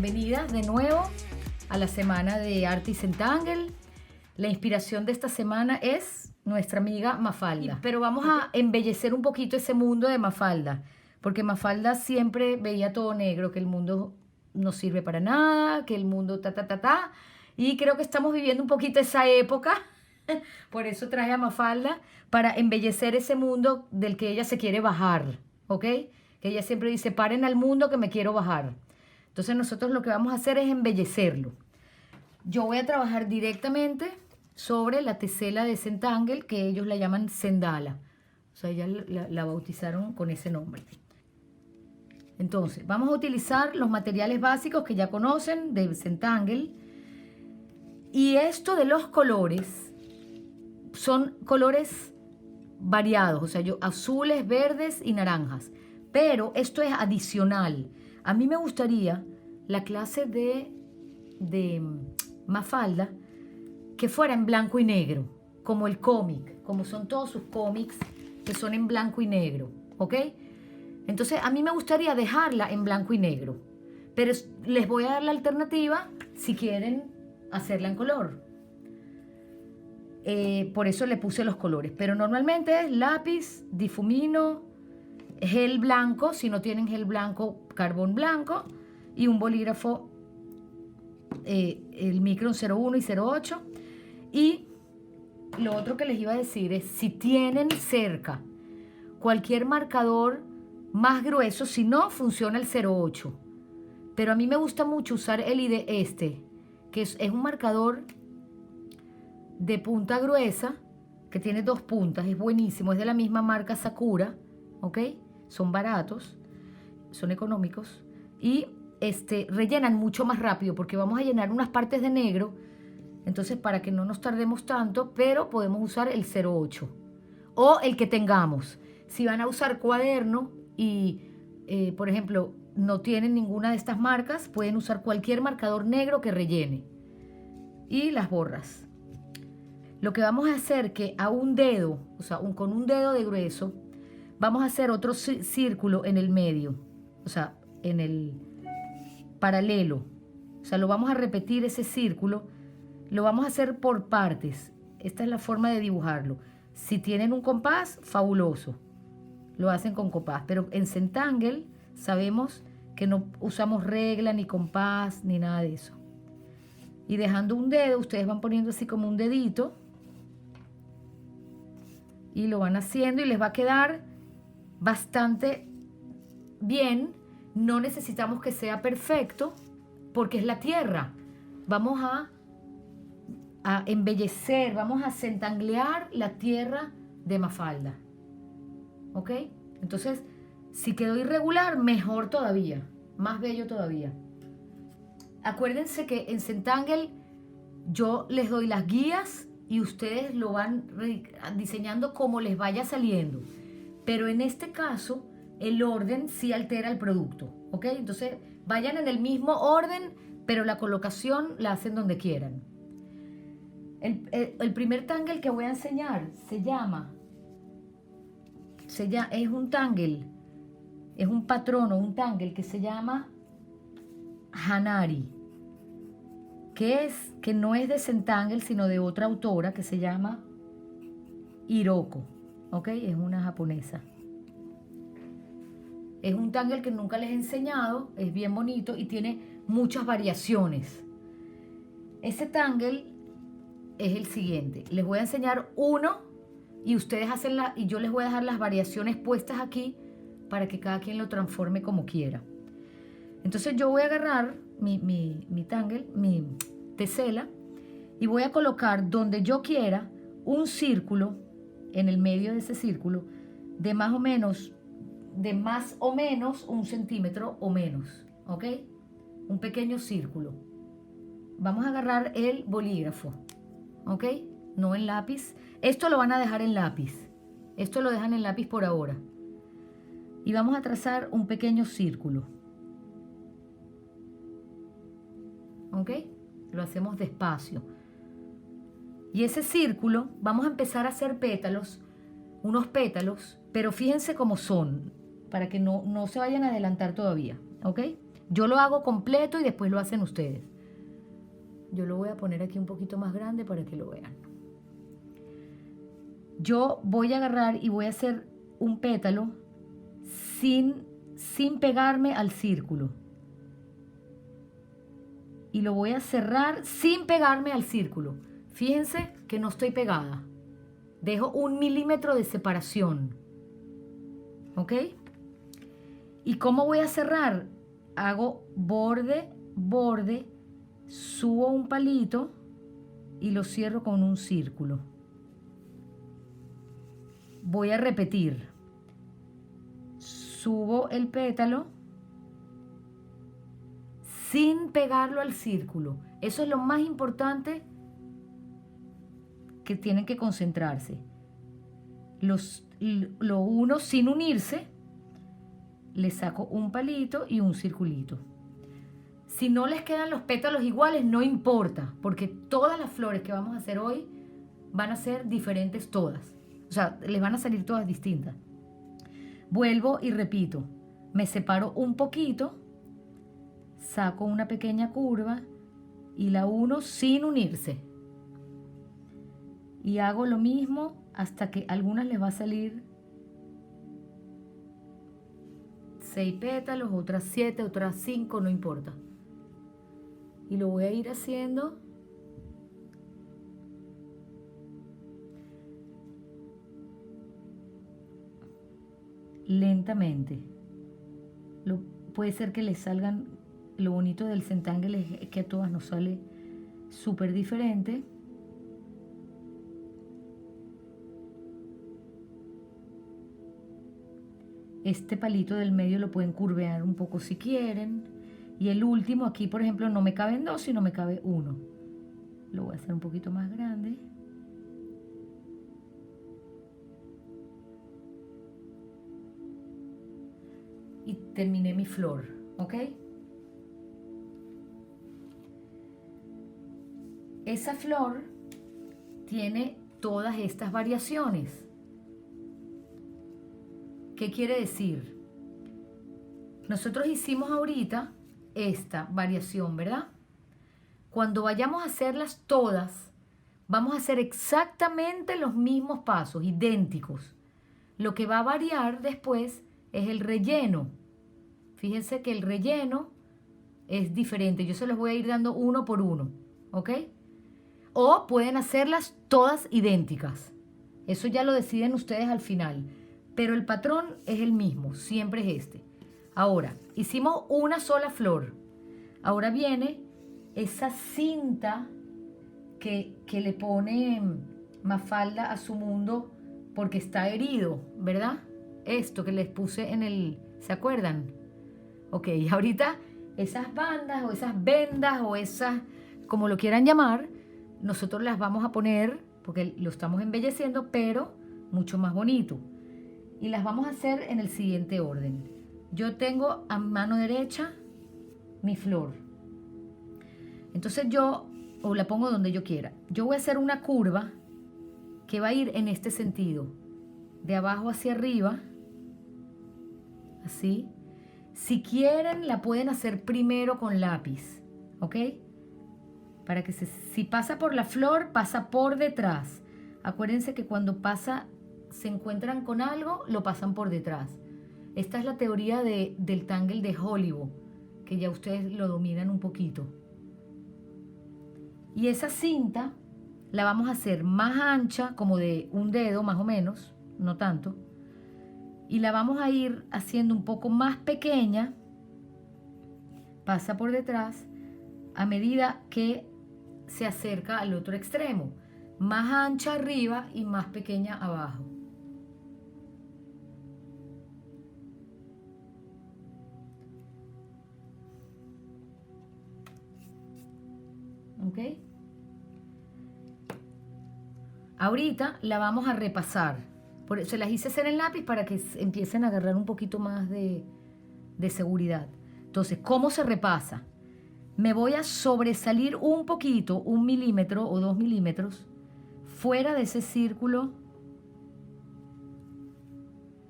bienvenidas de nuevo a la semana de Arte Centangle. La inspiración de esta semana es nuestra amiga Mafalda. Pero vamos a embellecer un poquito ese mundo de Mafalda, porque Mafalda siempre veía todo negro, que el mundo no sirve para nada, que el mundo y creo que estamos viviendo un poquito esa época. Por eso traje a Mafalda, para embellecer ese mundo del que ella se quiere bajar, ¿ok? Que ella siempre dice, paren al mundo que me quiero bajar. Entonces nosotros lo que vamos a hacer es embellecerlo. Yo voy a trabajar directamente sobre la tesela de Centangle, que ellos la llaman Sendala. O sea, ya la bautizaron con ese nombre. Entonces, vamos a utilizar los materiales básicos que ya conocen de Centangle. Y esto de los colores, son colores variados, o sea, azules, verdes y naranjas. Pero esto es adicional. A mí me gustaría la clase de Mafalda que fuera en blanco y negro, como el cómic, como son todos sus cómics que son en blanco y negro, ¿ok? Entonces a mí me gustaría dejarla en blanco y negro, pero les voy a dar la alternativa si quieren hacerla en color. Por eso le puse los colores, pero normalmente es lápiz, difumino, gel blanco, si no tienen gel blanco, carbón blanco, y un bolígrafo, el Micron 01 y 08. Y lo otro que les iba a decir es, si tienen cerca cualquier marcador más grueso, si no, funciona el 08. Pero a mí me gusta mucho usar el ID que es un marcador de punta gruesa, que tiene 2 puntas, es buenísimo, es de la misma marca Sakura, ¿ok? Son baratos, son económicos y rellenan mucho más rápido, porque vamos a llenar unas partes de negro, entonces para que no nos tardemos tanto, pero podemos usar el 08 o el que tengamos. Si van a usar cuaderno y, por ejemplo, no tienen ninguna de estas marcas, pueden usar cualquier marcador negro que rellene y las borras. Lo que vamos a hacer que a un dedo, o sea, con un dedo de grueso, vamos a hacer otro círculo en el medio, o sea, en el paralelo. O sea, lo vamos a repetir ese círculo, lo vamos a hacer por partes. Esta es la forma de dibujarlo. Si tienen un compás, fabuloso, lo hacen con compás. Pero en Centangle sabemos que no usamos regla, ni compás, ni nada de eso. Y dejando un dedo, ustedes van poniendo así como un dedito, y lo van haciendo y les va a quedar bastante bien. No necesitamos que sea perfecto porque es la tierra. Vamos a embellecer, vamos a centanglear la tierra de Mafalda, ¿ok? Entonces, si quedó irregular, mejor todavía, más bello todavía. Acuérdense que en Centangle yo les doy las guías y ustedes lo van diseñando como les vaya saliendo. Pero en este caso, el orden sí altera el producto, ¿ok? Entonces, vayan en el mismo orden, pero la colocación la hacen donde quieran. El primer tangle que voy a enseñar es un tangle, es un patrono, un tangle que se llama Hanari, que no es de Centangle, sino de otra autora que se llama Hiroko, ¿ok? Es una japonesa. Es un tangle que nunca les he enseñado, es bien bonito y tiene muchas variaciones. Ese tangle es el siguiente. Les voy a enseñar uno y ustedes hacen y yo les voy a dejar las variaciones puestas aquí para que cada quien lo transforme como quiera. Entonces yo voy a agarrar mi tangle, mi tesela, y voy a colocar donde yo quiera un círculo en el medio de ese círculo de más o menos 1 centímetro o menos, ¿ok? Un pequeño círculo. Vamos a agarrar el bolígrafo, ¿ok? No en lápiz. Esto lo van a dejar en lápiz. Esto lo dejan en lápiz por ahora. Y vamos a trazar un pequeño círculo, ¿ok? Lo hacemos despacio. Y ese círculo, vamos a empezar a hacer pétalos, unos pétalos, pero fíjense cómo son, para que no se vayan a adelantar todavía, ¿ok? Yo lo hago completo y después lo hacen ustedes. Yo lo voy a poner aquí un poquito más grande para que lo vean. Yo voy a agarrar y voy a hacer un pétalo sin pegarme al círculo. Y lo voy a cerrar sin pegarme al círculo. Fíjense que no estoy pegada. Dejo 1 milímetro de separación. ¿Ok? ¿Y cómo voy a cerrar? Hago borde, borde, subo un palito y lo cierro con un círculo. Voy a repetir. Subo el pétalo sin pegarlo al círculo. Eso es lo más importante que tienen que concentrarse. Lo uno sin unirse, le saco un palito y un circulito. Si no les quedan los pétalos iguales, no importa, porque todas las flores que vamos a hacer hoy van a ser diferentes todas. O sea, les van a salir todas distintas. Vuelvo y repito. Me separo un poquito, saco una pequeña curva y la uno sin unirse. Y hago lo mismo hasta que a algunas les va a salir 6 pétalos, otras 7, otras 5, no importa. Y lo voy a ir haciendo lentamente. Puede ser que les salgan, lo bonito del Zentangle es que a todas nos sale súper diferente. Este palito del medio lo pueden curvear un poco si quieren. Y el último aquí, por ejemplo, no me caben 2, sino me cabe 1. Lo voy a hacer un poquito más grande. Y terminé mi flor, ¿ok? Esa flor tiene todas estas variaciones. ¿Qué quiere decir? Nosotros hicimos ahorita esta variación, ¿verdad? Cuando vayamos a hacerlas todas, vamos a hacer exactamente los mismos pasos, idénticos. Lo que va a variar después es el relleno. Fíjense que el relleno es diferente. Yo se los voy a ir dando uno por uno, ¿ok? O pueden hacerlas todas idénticas. Eso ya lo deciden ustedes al final. Pero el patrón es el mismo, siempre es este. Ahora, hicimos una sola flor. Ahora viene esa cinta que le pone Mafalda a su mundo porque está herido, ¿verdad? Esto que les puse en el... ¿Se acuerdan? Ok, ahorita esas bandas o esas vendas o esas, como lo quieran llamar, nosotros las vamos a poner, porque lo estamos embelleciendo, pero mucho más bonito. Y las vamos a hacer en el siguiente orden. Yo tengo a mano derecha mi flor. Entonces yo, o la pongo donde yo quiera. Yo voy a hacer una curva que va a ir en este sentido. De abajo hacia arriba. Así. Si quieren, la pueden hacer primero con lápiz. ¿Ok? Para que si pasa por la flor, pasa por detrás. Acuérdense que cuando se encuentran con algo, lo pasan por detrás. Esta es la teoría del tangle de Hollywood, que ya ustedes lo dominan un poquito. Y esa cinta la vamos a hacer más ancha, como de un dedo más o menos, no tanto. Y la vamos a ir haciendo un poco más pequeña, pasa por detrás, a medida que se acerca al otro extremo. Más ancha arriba y más pequeña abajo. ¿Ok? Ahorita la vamos a repasar. Por eso las hice hacer en lápiz para que empiecen a agarrar un poquito más de seguridad. Entonces, ¿cómo se repasa? Me voy a sobresalir un poquito, 1 milímetro o 2 milímetros, fuera de ese círculo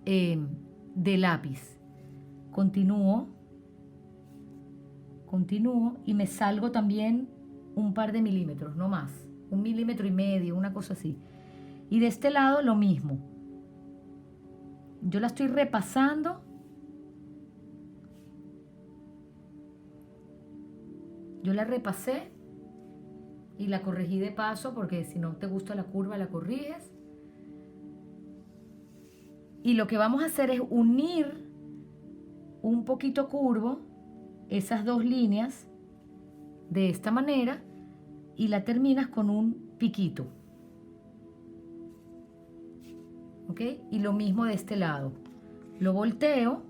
de lápiz. Continúo Continúo y me salgo también un par de milímetros, no más. 1,5 milímetros, una cosa así. Y de este lado lo mismo. Yo la estoy repasando. Yo la repasé y la corregí de paso porque si no te gusta la curva la corriges. Y lo que vamos a hacer es unir un poquito curvo esas dos líneas de esta manera y la terminas con un piquito. ¿Ok? Y lo mismo de este lado. Lo volteo,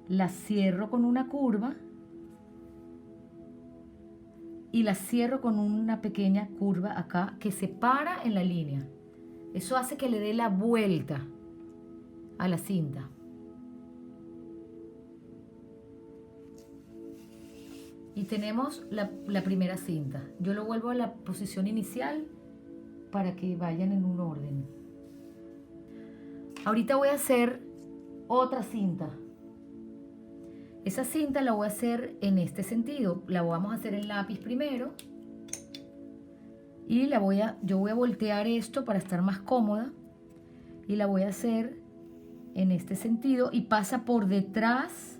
la cierro con una curva y la cierro con una pequeña curva acá que se para en la línea. Eso hace que le dé la vuelta a la cinta. Y tenemos la primera cinta. Yo lo vuelvo a la posición inicial para que vayan en un orden. Ahorita voy a hacer otra cinta. Esa cinta la voy a hacer en este sentido. La vamos a hacer en lápiz primero. Y yo voy a voltear esto para estar más cómoda. Y la voy a hacer en este sentido y pasa por detrás.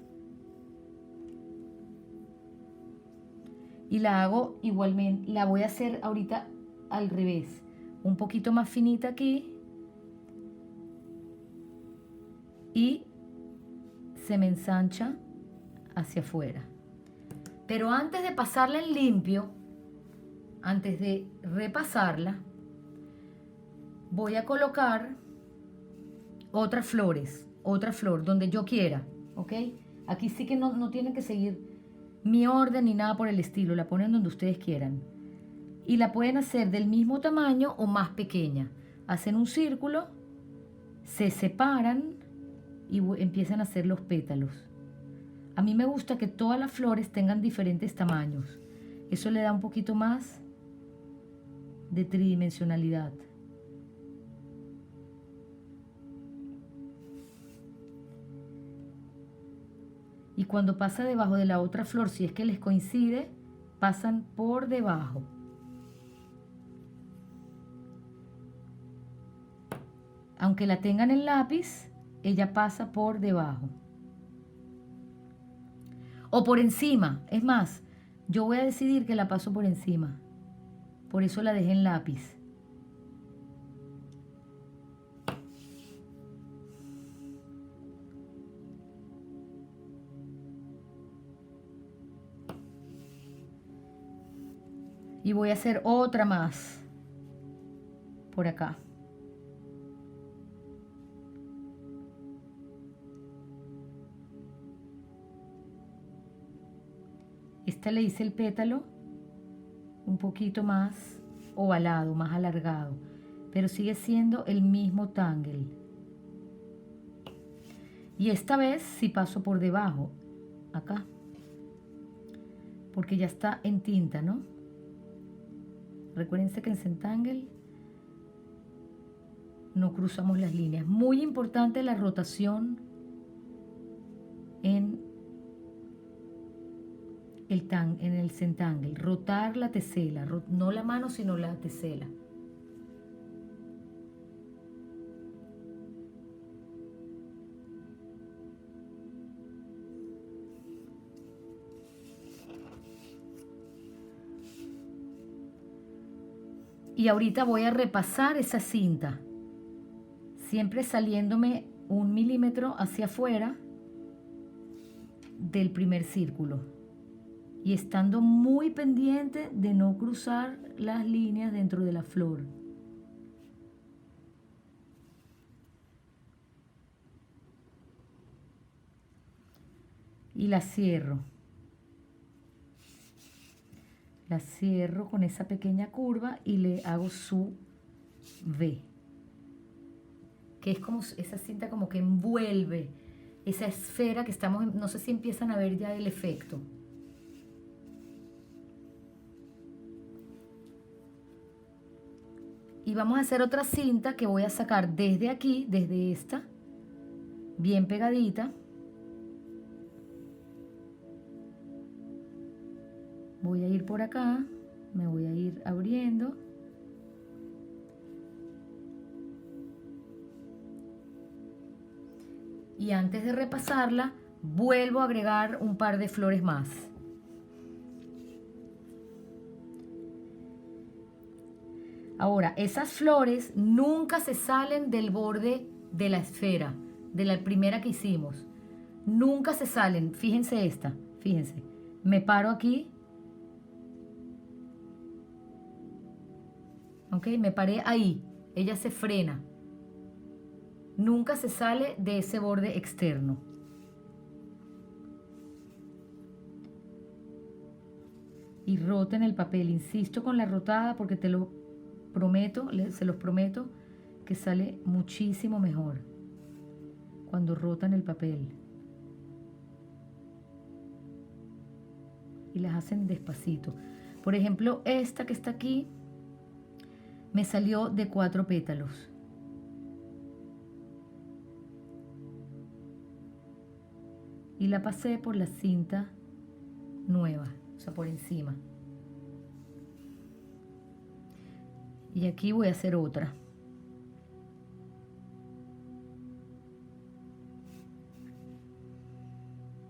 Y la hago igualmente. La voy a hacer ahorita al revés. Un poquito más finita aquí. Y se me ensancha hacia afuera. Pero antes de pasarla en limpio, antes de repasarla, voy a colocar otras flores, otra flor donde yo quiera, ¿ok? Aquí sí que no tienen que seguir mi orden ni nada por el estilo, la ponen donde ustedes quieran. Y la pueden hacer del mismo tamaño o más pequeña. Hacen un círculo, se separan y empiezan a hacer los pétalos. A mí me gusta que todas las flores tengan diferentes tamaños. Eso le da un poquito más de tridimensionalidad. Y cuando pasa debajo de la otra flor, si es que les coincide, pasan por debajo. Aunque la tengan en lápiz, ella pasa por debajo. O por encima. Es más, yo voy a decidir que la paso por encima. Por eso la dejé en lápiz. Y voy a hacer otra más por acá. Esta le hice el pétalo un poquito más ovalado, más alargado, pero sigue siendo el mismo tangle. Y esta vez sí paso por debajo, acá, porque ya está en tinta, ¿no? Recuérdense que en Zentangle no cruzamos las líneas. Muy importante la rotación en el Zentangle. Rotar la tesela, no la mano sino la tesela. Y ahorita voy a repasar esa cinta, siempre saliéndome 1 milímetro hacia afuera del primer círculo y estando muy pendiente de no cruzar las líneas dentro de la flor. Y la cierro. La cierro con esa pequeña curva y le hago su V, que es como esa cinta como que envuelve esa esfera que estamos, no sé si empiezan a ver ya el efecto. Y vamos a hacer otra cinta que voy a sacar desde aquí, desde esta, bien pegadita. Voy a ir por acá, me voy a ir abriendo. Y antes de repasarla, vuelvo a agregar un par de flores más. Ahora, esas flores nunca se salen del borde de la esfera, de la primera que hicimos. Nunca se salen. Fíjense esta, fíjense. Me paro aquí. ¿Ok? Me paré ahí. Ella se frena. Nunca se sale de ese borde externo. Y roten el papel. Insisto con la rotada porque te lo prometo, se los prometo, que sale muchísimo mejor cuando rotan el papel. Y las hacen despacito. Por ejemplo, esta que está aquí me salió de 4 pétalos. Y la pasé por la cinta nueva, o sea, por encima. Y aquí voy a hacer otra.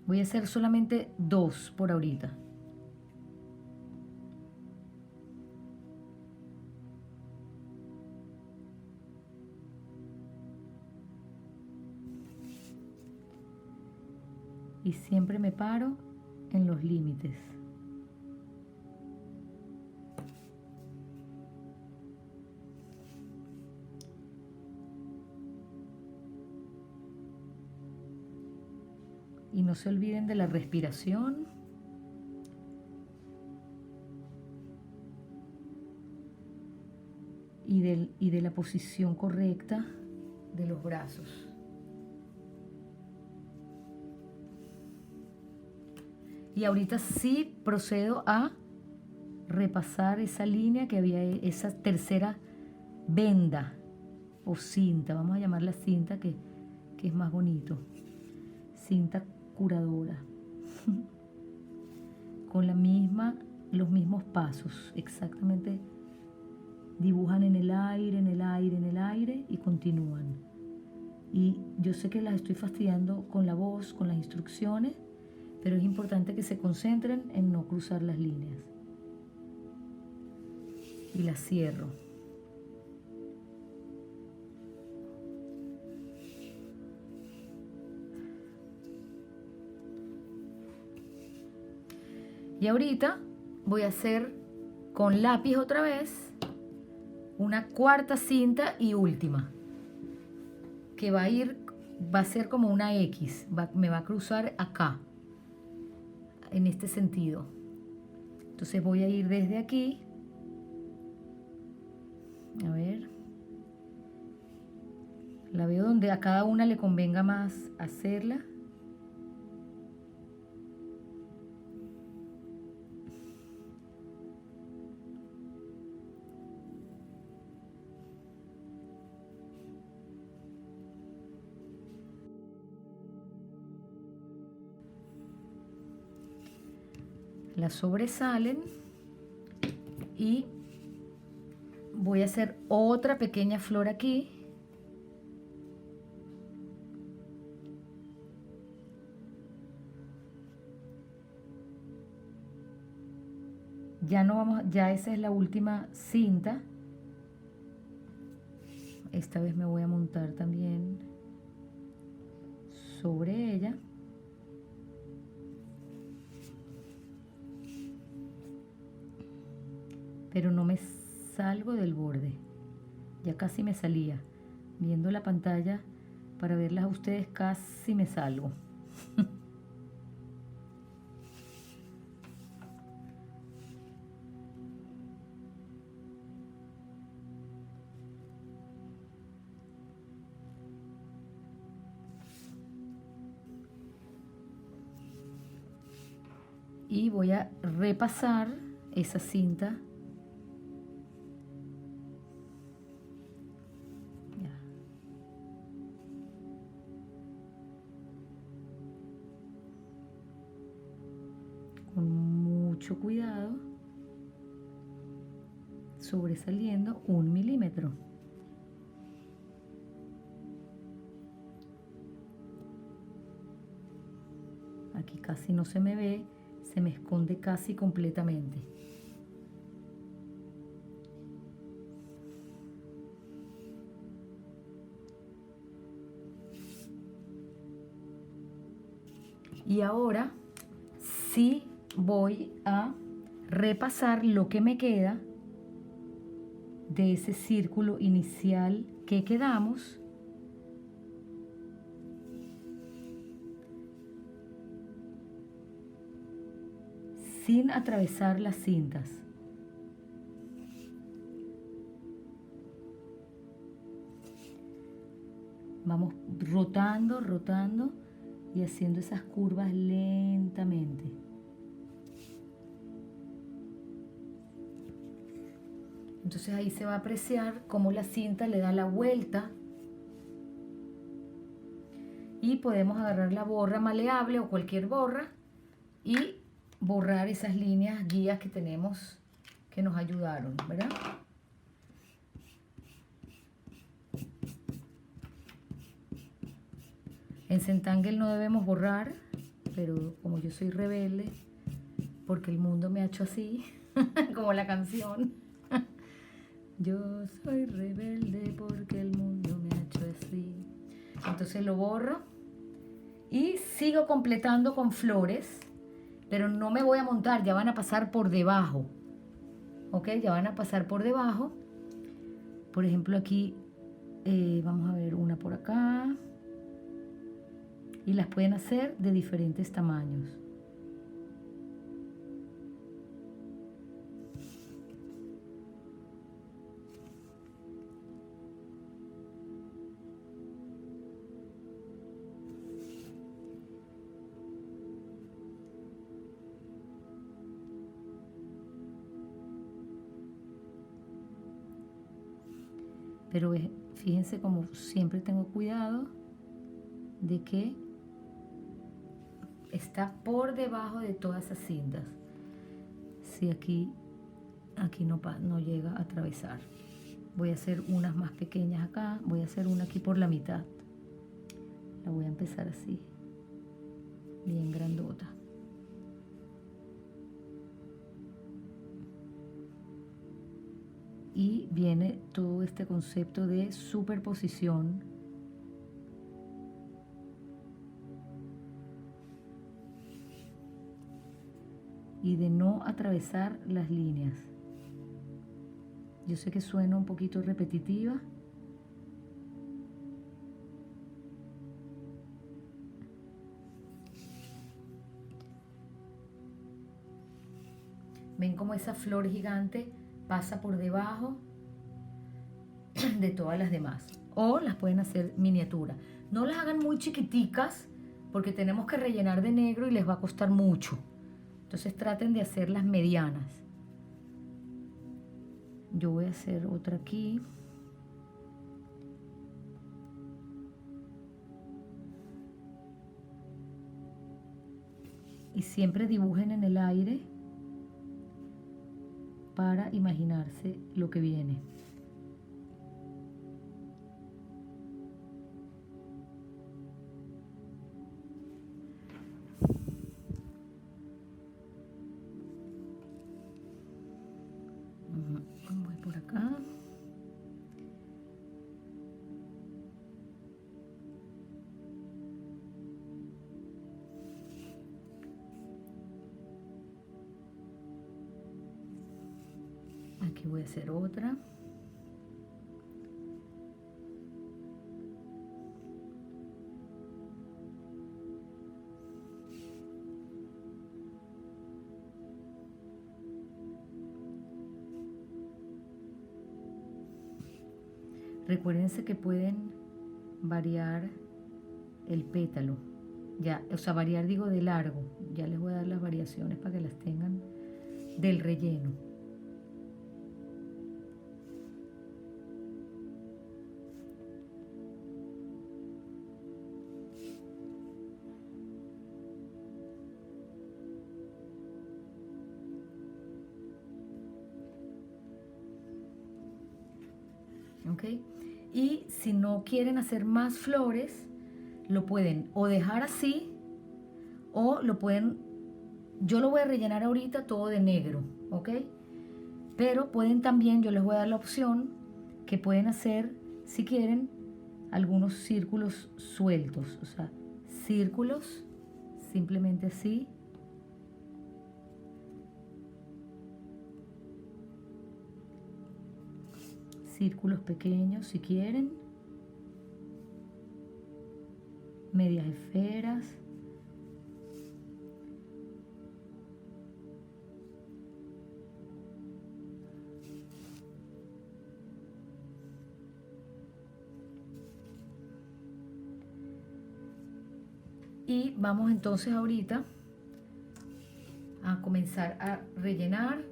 Voy a hacer solamente 2 por ahorita. Y siempre me paro en los límites. Y no se olviden de la respiración. Y de la posición correcta de los brazos. Y ahorita sí procedo a repasar esa línea que había, esa tercera venda o cinta. Vamos a llamarla cinta que es más bonito. Cinta curadora. Con los mismos pasos. Exactamente. Dibujan en el aire, en el aire, en el aire y continúan. Y yo sé que las estoy fastidiando con la voz, con las instrucciones, pero es importante que se concentren en no cruzar las líneas. Y las cierro. Y ahorita voy a hacer con lápiz otra vez una cuarta cinta y última, que va a ser como una X, me va a cruzar acá, en este sentido. Entonces voy a ir desde aquí, a ver, la veo donde a cada una le convenga más hacerla. Las sobresalen y voy a hacer otra pequeña flor aquí. Ya no vamos, ya esa es la última cinta. Esta vez me voy a montar también sobre ella. Pero no me salgo del borde. Ya casi me salía. Viendo la pantalla para verlas a ustedes casi me salgo. Y voy a repasar esa cinta. Con mucho cuidado, sobresaliendo 1 milímetro. Aquí casi no se me ve, se me esconde casi completamente. Y ahora sí voy a repasar lo que me queda de ese círculo inicial que quedamos. Sin atravesar las cintas. Vamos rotando, rotando y haciendo esas curvas lentamente. Entonces ahí se va a apreciar cómo la cinta le da la vuelta y podemos agarrar la borra maleable o cualquier borra y borrar esas líneas guías que tenemos que nos ayudaron, ¿verdad? En Zentangle no debemos borrar, pero como yo soy rebelde, porque el mundo me ha hecho así, como la canción. Yo soy rebelde porque el mundo me ha hecho así. Entonces lo borro y sigo completando con flores, pero no me voy a montar, ya van a pasar por debajo. ¿Ok? Ya van a pasar por debajo. Por ejemplo, aquí vamos a ver una por acá. Y las pueden hacer de diferentes tamaños. Pero fíjense como siempre tengo cuidado de que está por debajo de todas esas cintas. Si aquí no llega a atravesar. Voy a hacer unas más pequeñas acá. Voy a hacer una aquí por la mitad. La voy a empezar así. Bien grandota. Y viene todo este concepto de superposición. Y de no atravesar las líneas. Yo sé que suena un poquito repetitiva. Ven cómo esa flor gigante pasa por debajo de todas las demás. O las pueden hacer miniatura. No las hagan muy chiquiticas porque tenemos que rellenar de negro y les va a costar mucho. Entonces traten de hacerlas medianas. Yo voy a hacer otra aquí. Y siempre dibujen en el aire para imaginarse lo que viene. Voy por acá. Aquí voy a hacer otra. Recuérdense que pueden variar el pétalo. Ya, o sea, variar digo de largo. Ya les voy a dar las variaciones para que las tengan del relleno. ¿ok? Y si no quieren hacer más flores, lo pueden o dejar así, o lo pueden, yo lo voy a rellenar ahorita todo de negro, ¿ok? Pero pueden también, yo les voy a dar la opción que pueden hacer, si quieren, algunos círculos sueltos, o sea, círculos, simplemente así. Círculos pequeños si quieren, medias esferas. Y vamos entonces ahorita a comenzar a rellenar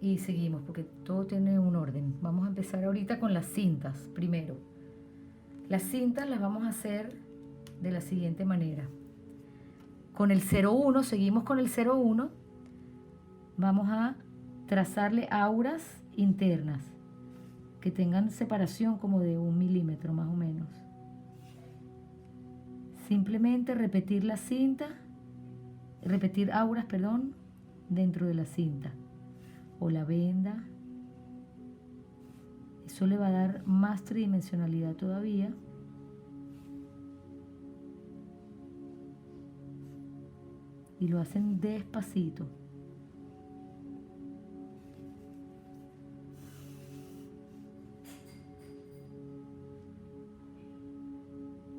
y seguimos porque todo tiene un orden. Vamos a empezar ahorita con las cintas primero. Las cintas las vamos a hacer de la siguiente manera. Con el 01, seguimos con el 01, vamos a trazarle auras internas que tengan separación como de 1 milímetro más o menos. Simplemente repetir la cinta, repetir auras, perdón, dentro de la cinta o la venda. Eso le va a dar más tridimensionalidad todavía. Y lo hacen despacito.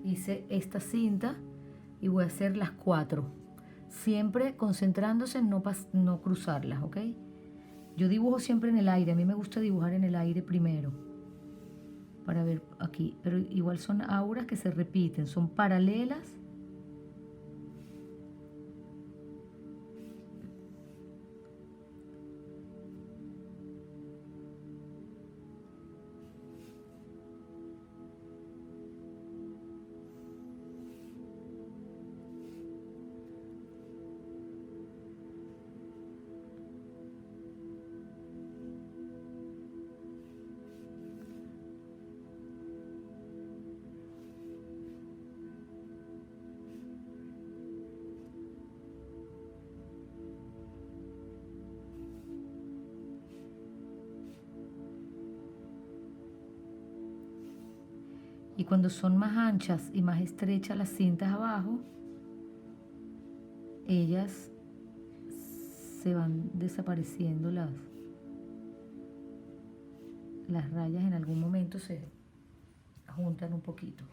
Hice esta cinta y voy a hacer las 4. Siempre concentrándose en no cruzarlas, ¿ok? Yo dibujo siempre en el aire. A mí me gusta dibujar en el aire primero. Para ver aquí. Pero igual son auras que se repiten. Son paralelas. Y cuando son más anchas y más estrechas las cintas abajo, ellas se van desapareciendo las rayas, en algún momento se juntan un poquito.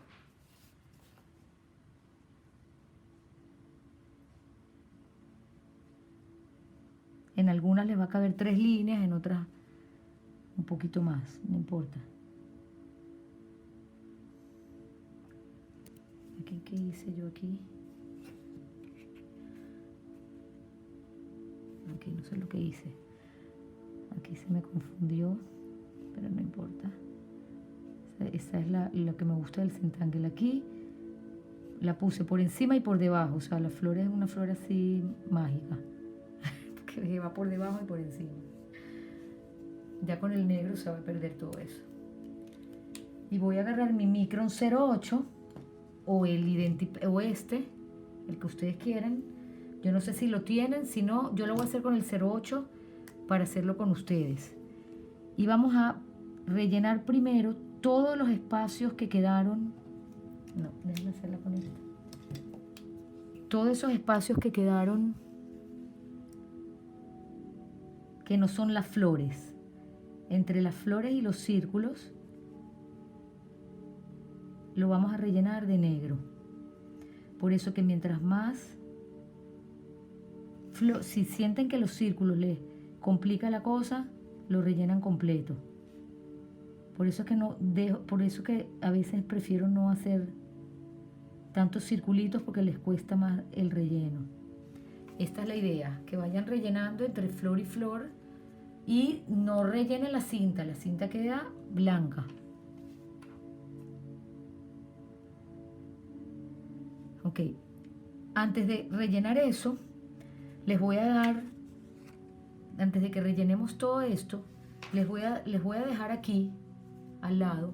En algunas les va a caber 3 líneas, en otras un poquito más, no importa. Aquí, ¿qué hice yo aquí? Aquí no sé lo que hice. Aquí se me confundió, pero no importa. Esa es lo que me gusta del Zentangle. Aquí la puse por encima y por debajo. O sea, la flor es una flor así mágica, que va por debajo y por encima. Ya con el negro se va a perder todo eso. Y voy a agarrar mi Micron 08 o el que ustedes quieran. Yo no sé si lo tienen, si no, yo lo voy a hacer con el 08 para hacerlo con ustedes. Y vamos a rellenar primero todos los espacios que quedaron. No, déjenme hacerla con esta. Todos esos espacios que quedaron, que no son las flores. Entre las flores y los círculos, lo vamos a rellenar de negro. Por eso que mientras más, si sienten que los círculos les complica la cosa, lo rellenan completo. Por eso que a veces prefiero no hacer tantos circulitos porque les cuesta más el relleno. Esta es la idea, que vayan rellenando entre flor y flor y no rellenen la cinta queda blanca. Ok, antes de rellenar eso, les voy a dar, antes de que rellenemos todo esto, les voy a dejar aquí al lado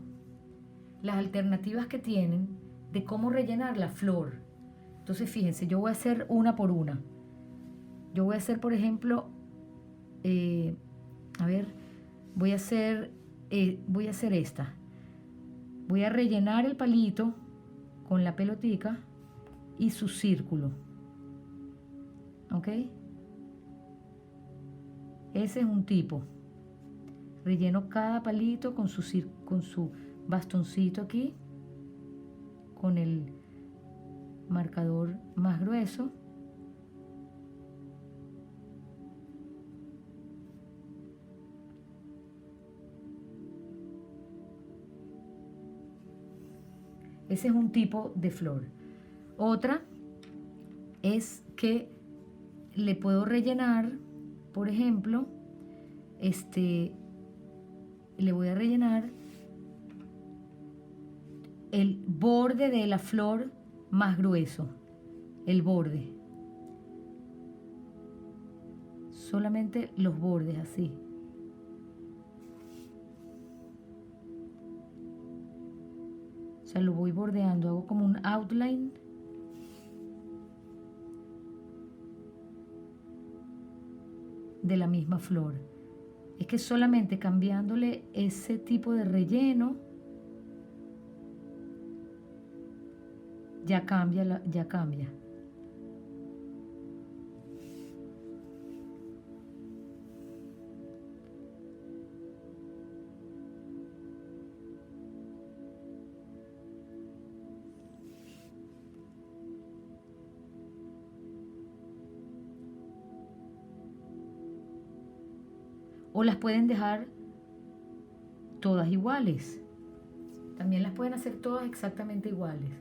las alternativas que tienen de cómo rellenar la flor. Entonces fíjense, yo voy a hacer una por una. Yo voy a hacer, por ejemplo, a ver, voy a hacer esta. Voy a rellenar el palito con la pelotica y su círculo. ¿Ok? Ese es un tipo. Relleno cada palito con su bastoncito aquí, con el marcador más grueso. Ese es un tipo de flor. Otra es que le puedo rellenar, por ejemplo, le voy a rellenar el borde de la flor más grueso, el borde. Solamente los bordes así. O sea, lo voy bordeando, hago como un outline. De la misma flor. Es que solamente cambiándole ese tipo de relleno ya cambia, ya cambia. O las pueden dejar todas iguales. También las pueden hacer todas exactamente iguales.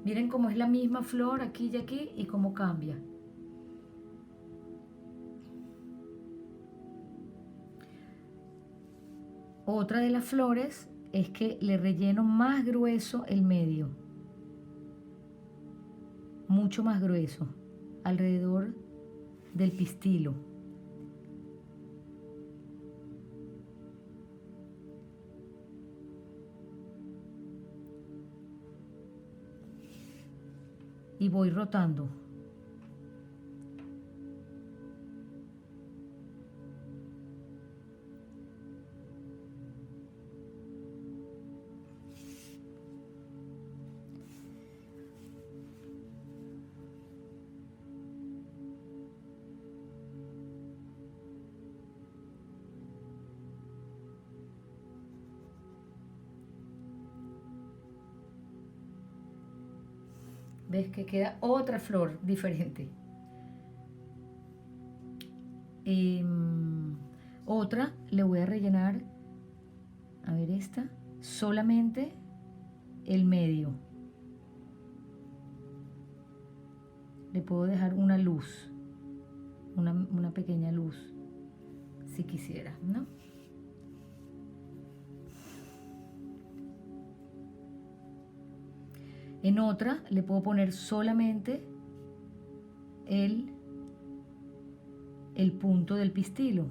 Miren cómo es la misma flor aquí y aquí y cómo cambia. Otra de las flores es que le relleno más grueso el medio. Mucho más grueso. Alrededor del pistilo. Y voy rotando. ¿Ves que queda otra flor diferente? Otra le voy a rellenar, a ver esta, solamente el medio. Le puedo dejar una luz, una pequeña luz, si quisiera, ¿no? En otra le puedo poner solamente el punto del pistilo.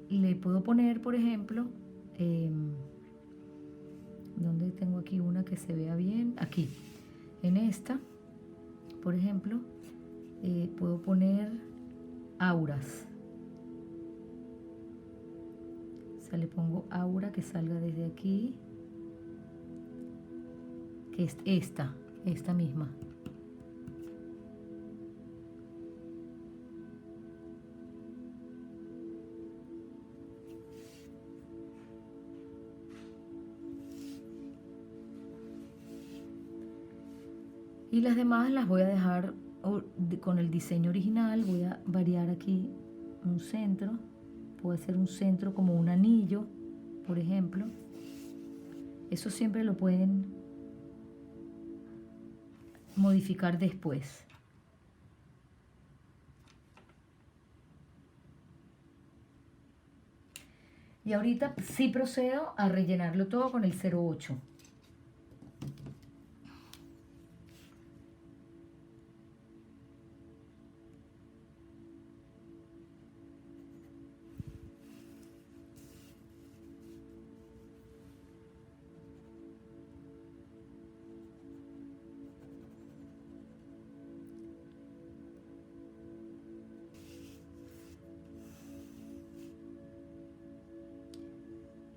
Le puedo poner, por ejemplo, ¿dónde tengo aquí una que se vea bien? Aquí, en esta, por ejemplo, puedo poner auras. O sea, le pongo aura que salga desde aquí, que es esta misma. Y las demás las voy a dejar con el diseño original. Voy a variar aquí un centro. Puedo hacer un centro como un anillo, por ejemplo. Eso siempre lo pueden modificar después. Y ahorita sí procedo a rellenarlo todo con el 08.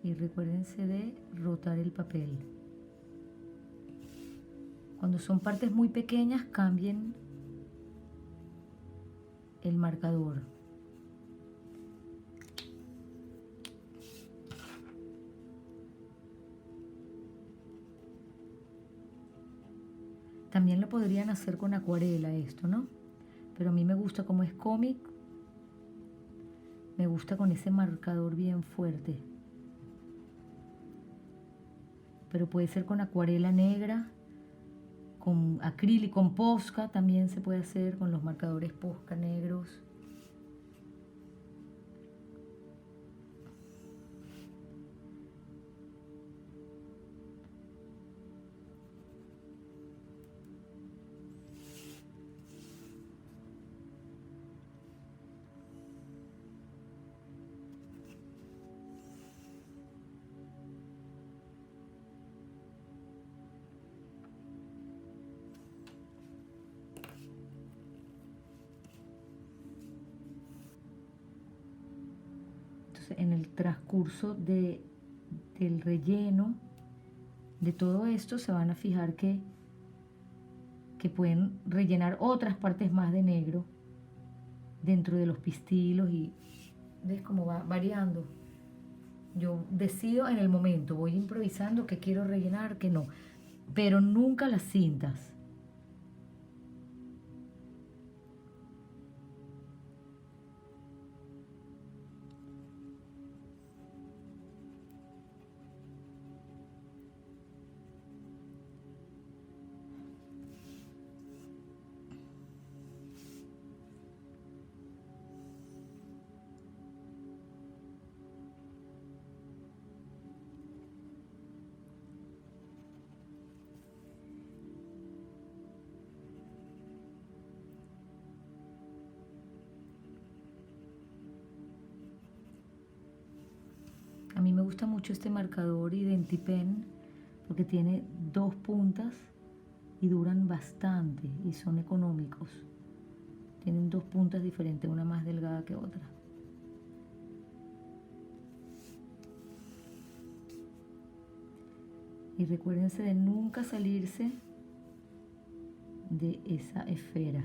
Y recuérdense de rotar el papel. Cuando son partes muy pequeñas, cambien el marcador. También lo podrían hacer con acuarela esto, ¿no? Pero a mí me gusta como es cómic, me gusta con ese marcador bien fuerte. Pero puede ser con acuarela negra, con acrílico, con Posca también se puede hacer, con los marcadores Posca negros. En el transcurso del relleno de todo esto se van a fijar que pueden rellenar otras partes más de negro dentro de los pistilos y ves cómo va variando. Yo decido en el momento, voy improvisando qué quiero rellenar, qué no, pero nunca las cintas. A mí me gusta mucho este marcador Identipen porque tiene dos puntas y duran bastante y son económicos. Tienen dos puntas diferentes, una más delgada que otra. Y recuérdense de nunca salirse de esa esfera.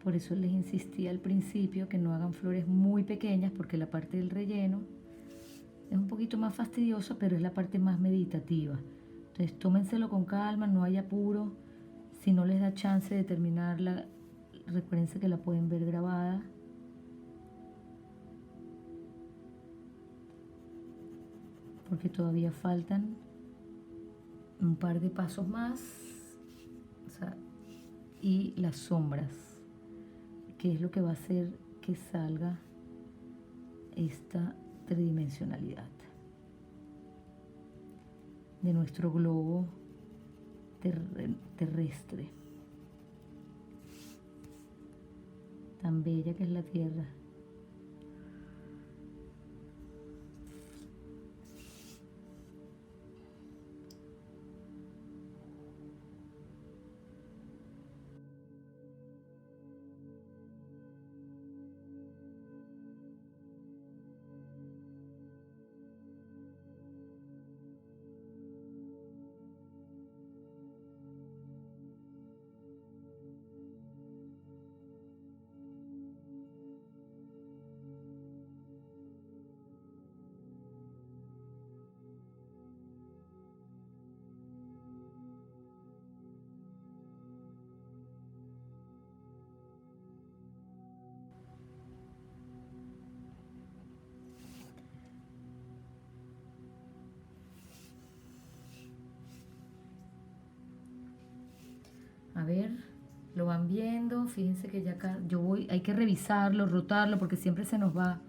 Por eso les insistí al principio que no hagan flores muy pequeñas porque la parte del relleno es un poquito más fastidiosa, pero es la parte más meditativa. Entonces tómenselo con calma, no hay apuro. Si no les da chance de terminarla, recuérdense que la pueden ver grabada. Porque todavía faltan un par de pasos más. Y las sombras, que es lo que va a hacer que salga esta tridimensionalidad de nuestro globo terrestre, tan bella que es la Tierra. A ver, lo van viendo. Fíjense que ya acá hay que revisarlo, rotarlo, porque siempre se nos va.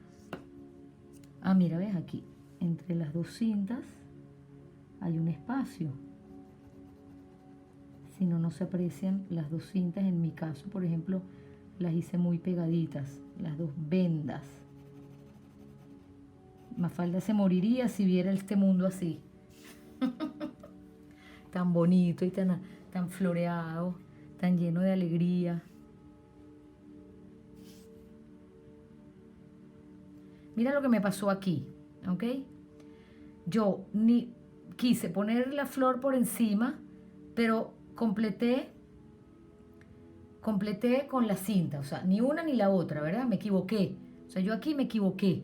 Ah, mira, ves aquí, entre las dos cintas hay un espacio. Si no, no se aprecian las dos cintas. En mi caso, por ejemplo, las hice muy pegaditas, las dos vendas. Mafalda se moriría si viera este mundo así. Tan bonito y tan floreado, tan lleno de alegría. Mira lo que me pasó aquí, ¿ok? Yo ni quise poner la flor por encima, pero completé con la cinta, o sea, ni una ni la otra, ¿verdad? Me equivoqué. O sea, yo aquí me equivoqué.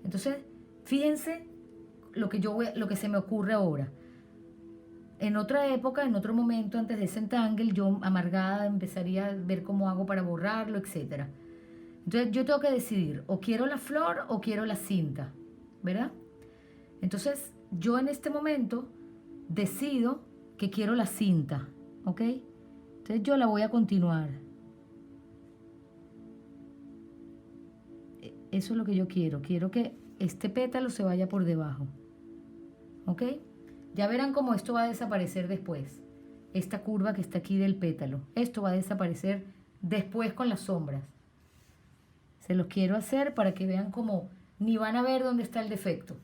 Entonces, fíjense lo que se me ocurre ahora. En otra época, en otro momento, antes de Zentangle, yo amargada empezaría a ver cómo hago para borrarlo, etc. Entonces yo tengo que decidir, o quiero la flor o quiero la cinta, ¿verdad? Entonces yo en este momento decido que quiero la cinta, ¿ok? Entonces yo la voy a continuar. Eso es lo que yo quiero. Quiero que este pétalo se vaya por debajo, ¿ok? Ya verán cómo esto va a desaparecer después. Esta curva que está aquí del pétalo. Esto va a desaparecer después con las sombras. Se los quiero hacer para que vean cómo ni van a ver dónde está el defecto.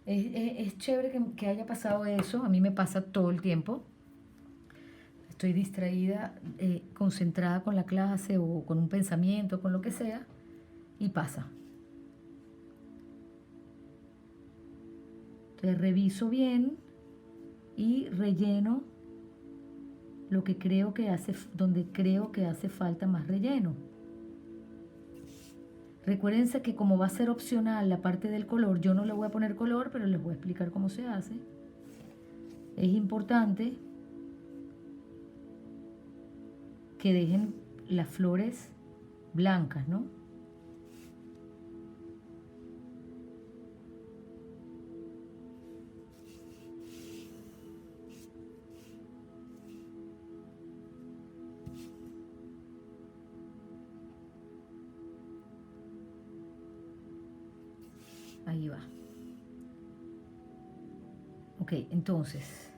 Es chévere que haya pasado eso. A mí me pasa todo el tiempo. Estoy distraída, concentrada con la clase o con un pensamiento, con lo que sea, y pasa. Entonces reviso bien y relleno lo que creo que donde creo que hace falta más relleno. Recuérdense que como va a ser opcional la parte del color, yo no le voy a poner color, pero les voy a explicar cómo se hace. Es importante que dejen las flores blancas, ¿no? Ahí va. Ok, entonces,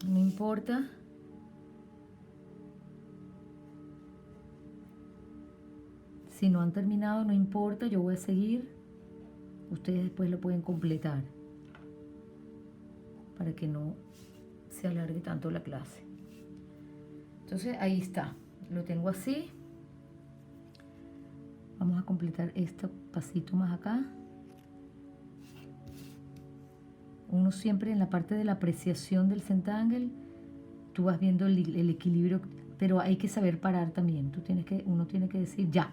no importa. Si no han terminado, no importa, yo voy a seguir. Ustedes después lo pueden completar para que no se alargue tanto la clase. Entonces ahí está, lo tengo así. Vamos a completar este pasito más acá. Uno siempre en la parte de la apreciación del Zentangle, tú vas viendo el equilibrio, pero hay que saber parar también. Uno tiene que decir ya,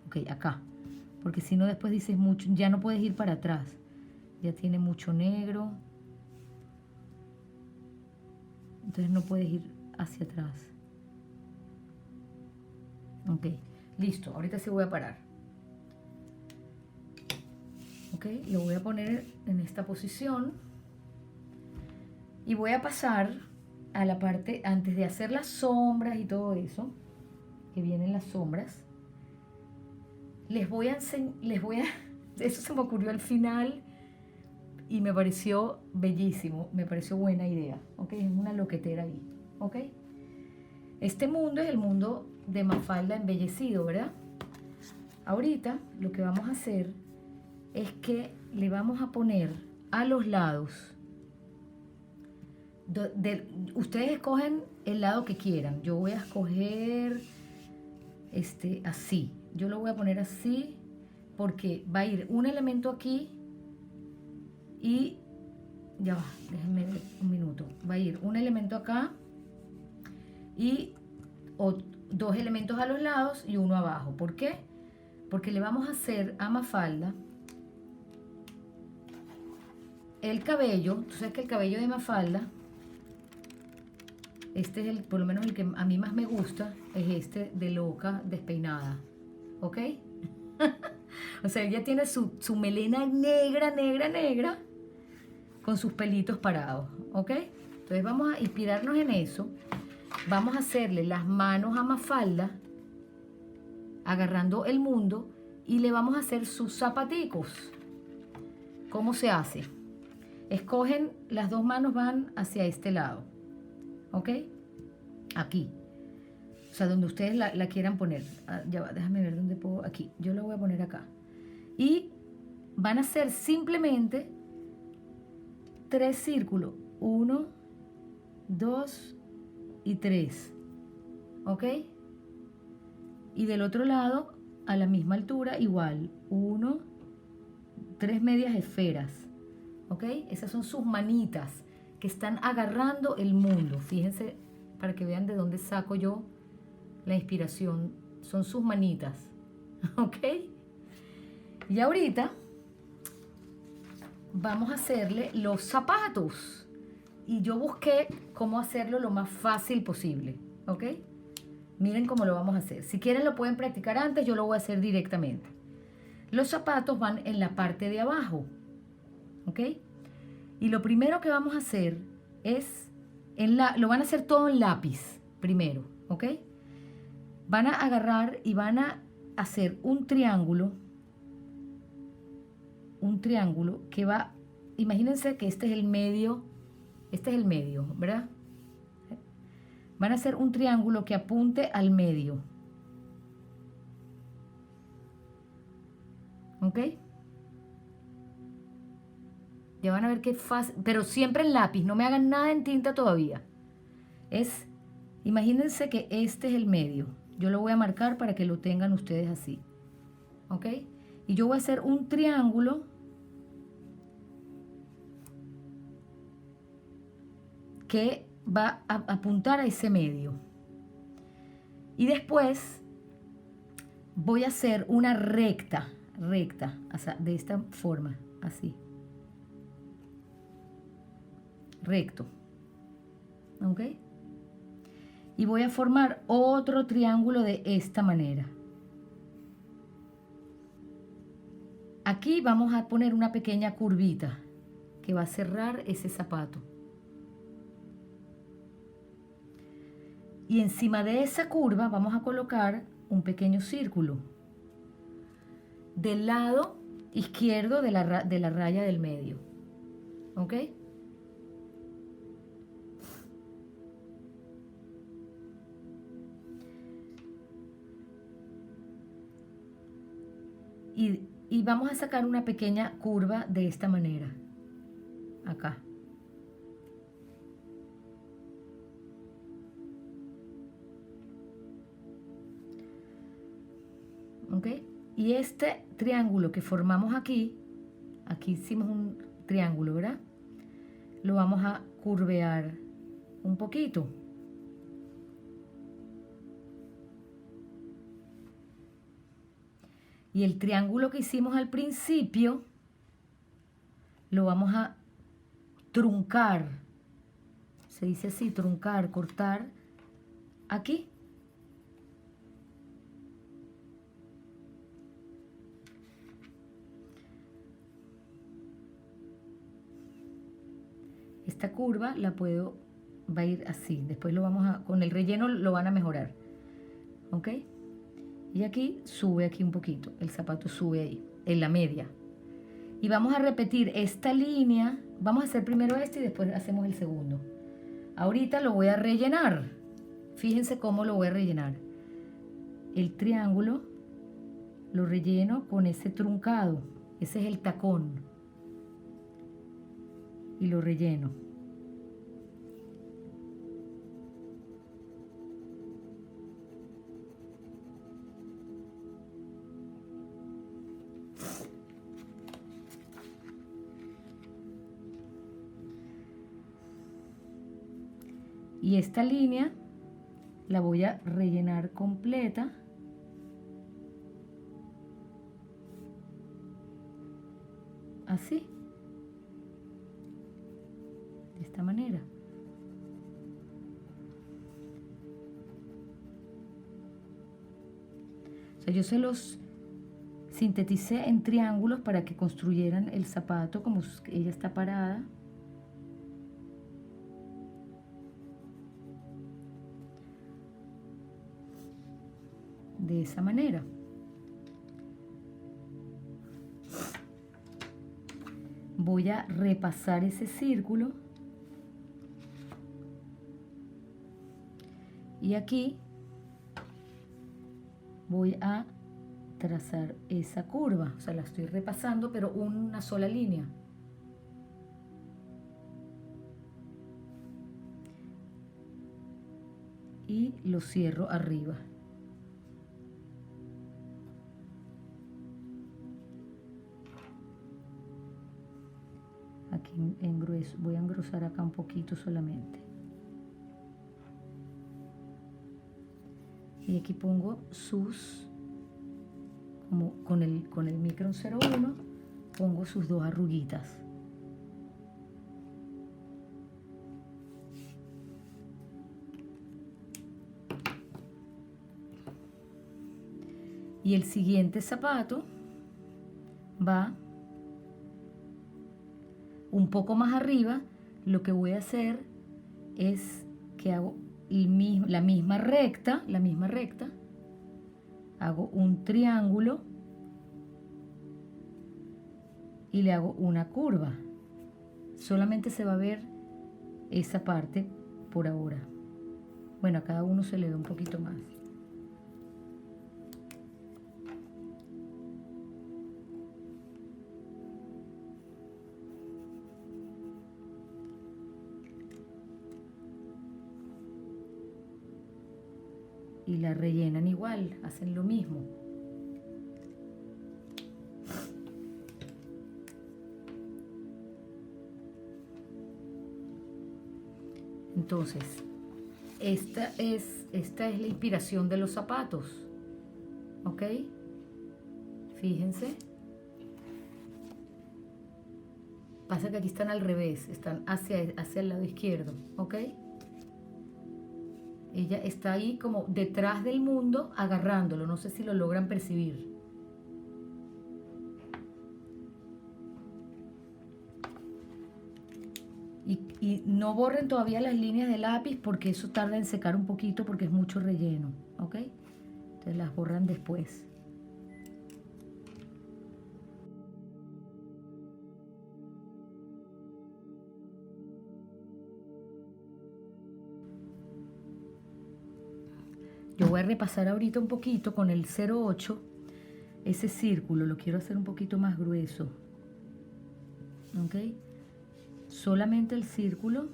ok, acá. Porque si no después dices mucho, ya no puedes ir para atrás. Ya tiene mucho negro. Entonces no puedes ir hacia atrás. Ok, listo, ahorita sí voy a parar. Ok, lo voy a poner en esta posición. Y voy a pasar a la parte, antes de hacer las sombras y todo eso, que vienen las sombras, les voy a enseñar, eso se me ocurrió al final y me pareció bellísimo, me pareció buena idea, ¿ok? Es una loquetera ahí, ¿ok? Este mundo es el mundo de Mafalda embellecido, ¿verdad? Ahorita lo que vamos a hacer es que le vamos a poner a los lados, ustedes escogen el lado que quieran. Yo voy a escoger así. Yo lo voy a poner así porque va a ir un elemento aquí y ya va, déjenme ver un minuto. Va a ir un elemento acá y dos elementos a los lados y uno abajo. ¿Por qué? Porque le vamos a hacer a Mafalda el cabello. Tú sabes que el cabello de Mafalda, este es por lo menos el que a mí más me gusta, es este de loca despeinada, ¿ok? O sea, ella tiene su melena negra, negra, negra, con sus pelitos parados, ¿ok? Entonces vamos a inspirarnos en eso. Vamos a hacerle las manos a Mafalda, agarrando el mundo, y le vamos a hacer sus zapaticos. ¿Cómo se hace? Escogen, las dos manos van hacia este lado, ¿ok? Aquí. O sea, donde ustedes la quieran poner. Ya va, déjame ver dónde puedo. Aquí, yo la voy a poner acá. Y van a hacer simplemente 3 círculos. 1, 2 y 3. ¿Ok? Y del otro lado, a la misma altura, igual. 1, 3 medias esferas. ¿Ok? Esas son sus manitas que están agarrando el mundo. Fíjense, para que vean de dónde saco yo la inspiración. Son sus manitas. ¿Ok? Y ahorita vamos a hacerle los zapatos. Y yo busqué cómo hacerlo lo más fácil posible. ¿Ok? Miren cómo lo vamos a hacer. Si quieren lo pueden practicar antes, yo lo voy a hacer directamente. Los zapatos van en la parte de abajo. ¿Ok? Y lo primero que vamos a hacer es, lo van a hacer todo en lápiz primero. ¿Ok? Van a agarrar y van a hacer un triángulo que va, imagínense que este es el medio, ¿verdad? Van a hacer un triángulo que apunte al medio. ¿Ok? Ya van a ver qué fácil, pero siempre en lápiz, no me hagan nada en tinta todavía. Imagínense que este es el medio. Yo lo voy a marcar para que lo tengan ustedes así. ¿Ok? Y yo voy a hacer un triángulo que va a apuntar a ese medio. Y después voy a hacer una recta, o sea, de esta forma, así. Recto. ¿Ok? Y voy a formar otro triángulo de esta manera. Aquí vamos a poner una pequeña curvita que va a cerrar ese zapato. Y encima de esa curva vamos a colocar un pequeño círculo del lado izquierdo de la raya del medio. ¿Ok? Y vamos a sacar una pequeña curva de esta manera. Acá. ¿Ok? Y este triángulo que formamos aquí hicimos un triángulo, ¿verdad? Lo vamos a curvear un poquito. Y el triángulo que hicimos al principio lo vamos a truncar. Se dice así, truncar, cortar aquí. Esta curva va a ir así. Después con el relleno lo van a mejorar. ¿Ok? Y aquí sube aquí un poquito. El zapato sube ahí, en la media. Y vamos a repetir esta línea. Vamos a hacer primero este y después hacemos el segundo. Ahorita lo voy a rellenar. Fíjense cómo lo voy a rellenar. El triángulo lo relleno con ese truncado. Ese es el tacón. Y lo relleno. Y esta línea la voy a rellenar completa. Así. De esta manera. O sea, yo se los sinteticé en triángulos para que construyeran el zapato como ella está parada. de esa manera. Voy a repasar ese círculo y aquí voy a trazar esa curva, o sea, la estoy repasando, pero una sola línea. Y lo cierro arriba. Aquí engrueso, voy a engrosar acá un poquito solamente. Y aquí pongo sus, como con el Micron 01, pongo sus dos arruguitas. Y el siguiente zapato va un poco más arriba. Lo que voy a hacer es que hago la misma recta, hago un triángulo y le hago una curva. Solamente se va a ver esa parte por ahora. Bueno, a cada uno se le ve un poquito más. Y la rellenan igual, hacen lo mismo. Entonces, esta es la inspiración de los zapatos. ¿Ok? Fíjense. Pasa que aquí están al revés, están hacia el lado izquierdo. ¿Ok? Ella está ahí como detrás del mundo agarrándolo. No sé si lo logran percibir. Y no borren todavía las líneas de lápiz porque eso tarda en secar un poquito porque es mucho relleno. ¿Ok? Entonces las borran después. Yo voy a repasar ahorita un poquito con el 08 ese círculo, lo quiero hacer un poquito más grueso. ¿Ok? Solamente el círculo.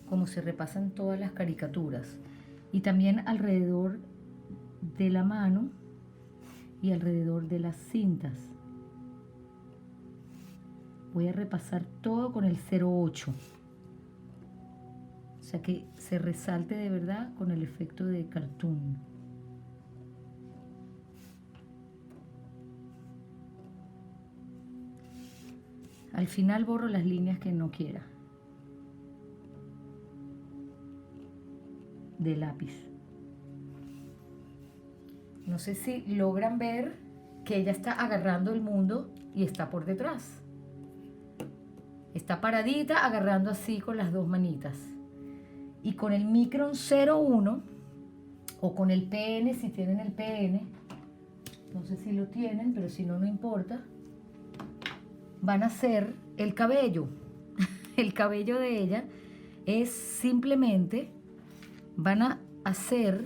Como se repasan todas las caricaturas. Y también alrededor de la mano y alrededor de las cintas. Voy a repasar todo con el 08. O sea que se resalte de verdad con el efecto de cartoon. Al final borro las líneas que no quiera de lápiz. No sé si logran ver que ella está agarrando el mundo y está por detrás. Está paradita agarrando así con las dos manitas. Y con el Micron 01 o con el PN, si tienen el PN, no sé si lo tienen, pero si no, no importa, van a hacer el cabello. El cabello de ella es simplemente, van a hacer,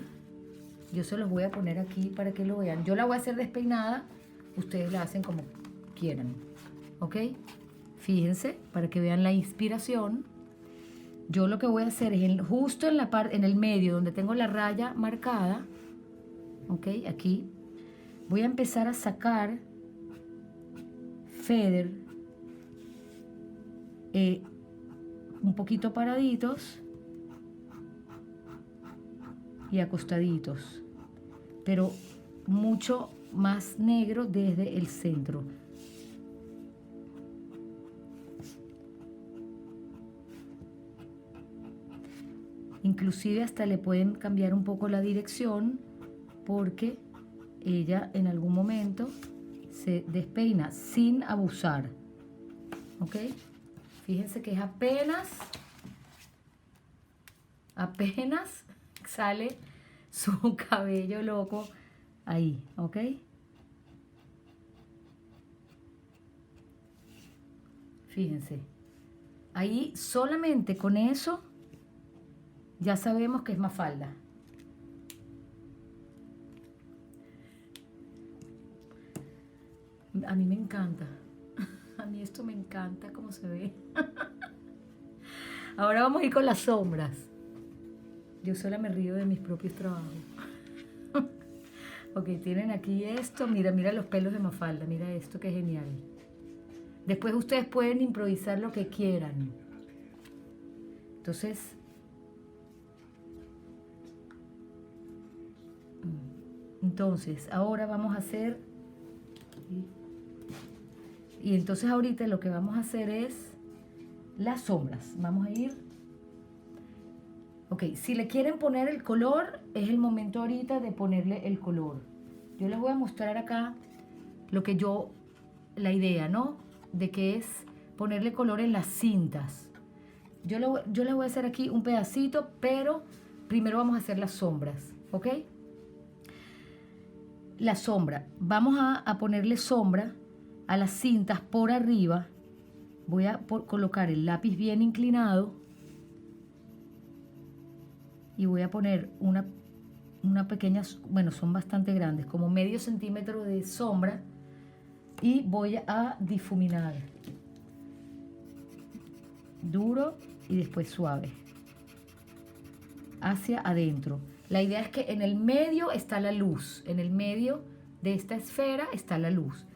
yo se los voy a poner aquí para que lo vean. Yo la voy a hacer despeinada, ustedes la hacen como quieran, ¿ok? Fíjense, para que vean la inspiración. Yo lo que voy a hacer es justo en la parte, en el medio, donde tengo la raya marcada, ¿ok? Aquí, voy a empezar a sacar feather un poquito paraditos y acostaditos, pero mucho más negro desde el centro. Inclusive hasta le pueden cambiar un poco la dirección porque ella en algún momento se despeina sin abusar. ¿Ok? Fíjense que es apenas sale su cabello loco ahí, ¿ok? Fíjense, ahí solamente con eso ya sabemos que es Mafalda. A mí me encanta. A mí esto me encanta cómo se ve. Ahora vamos a ir con las sombras. Yo sola me río de mis propios trabajos. Ok, tienen aquí esto. Mira, mira los pelos de Mafalda. Mira esto, que genial. Después ustedes pueden improvisar lo que quieran. Entonces, ahora vamos a hacer... Y entonces ahorita lo que vamos a hacer es las sombras. Vamos a ir... Ok, si le quieren poner el color, es el momento ahorita de ponerle el color. Yo les voy a mostrar acá lo que la idea, ¿no? De que es ponerle color en las cintas. Yo le voy a hacer aquí un pedacito, pero primero vamos a hacer las sombras, ¿ok? La sombra. Vamos a ponerle sombra a las cintas por arriba. Voy a colocar el lápiz bien inclinado y voy a poner una pequeña, bueno, son bastante grandes, como medio centímetro de sombra, y voy a difuminar duro y después suave hacia adentro. La idea es que en el medio está la luz, en el medio de esta esfera está la luz.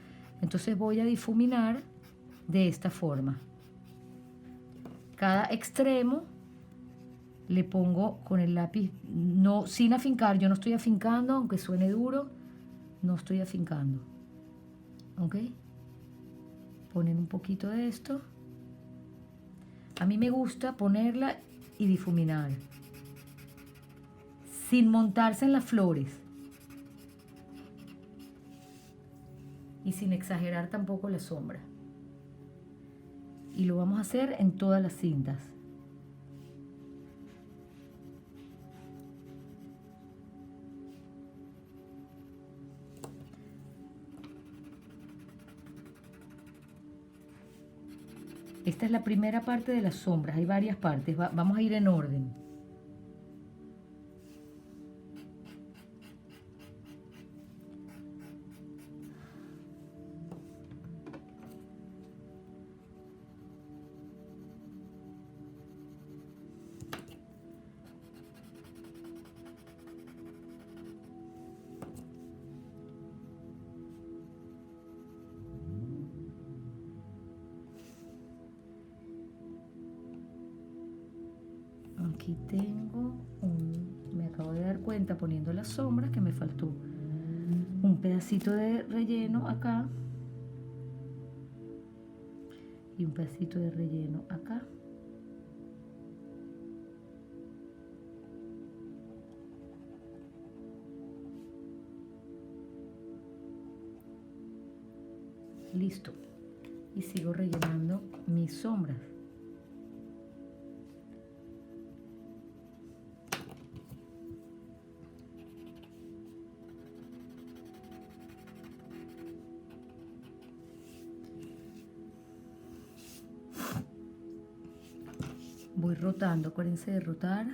Entonces voy a difuminar de esta forma. Cada extremo le pongo con el lápiz, no, sin afincar. Yo no estoy afincando, aunque suene duro, no estoy afincando. ¿Ok? Ponen un poquito de esto. A mí me gusta ponerla y difuminar, sin montarse en las flores y sin exagerar tampoco la sombra. Y lo vamos a hacer en todas las cintas. Esta es la primera parte de las sombras, hay varias partes, vamos a ir en orden. Aquí tengo me acabo de dar cuenta poniendo las sombras que me faltó un pedacito de relleno acá y un pedacito de relleno acá. Listo. Y sigo rellenando mis sombras. Voy rotando, acuérdense de rotar.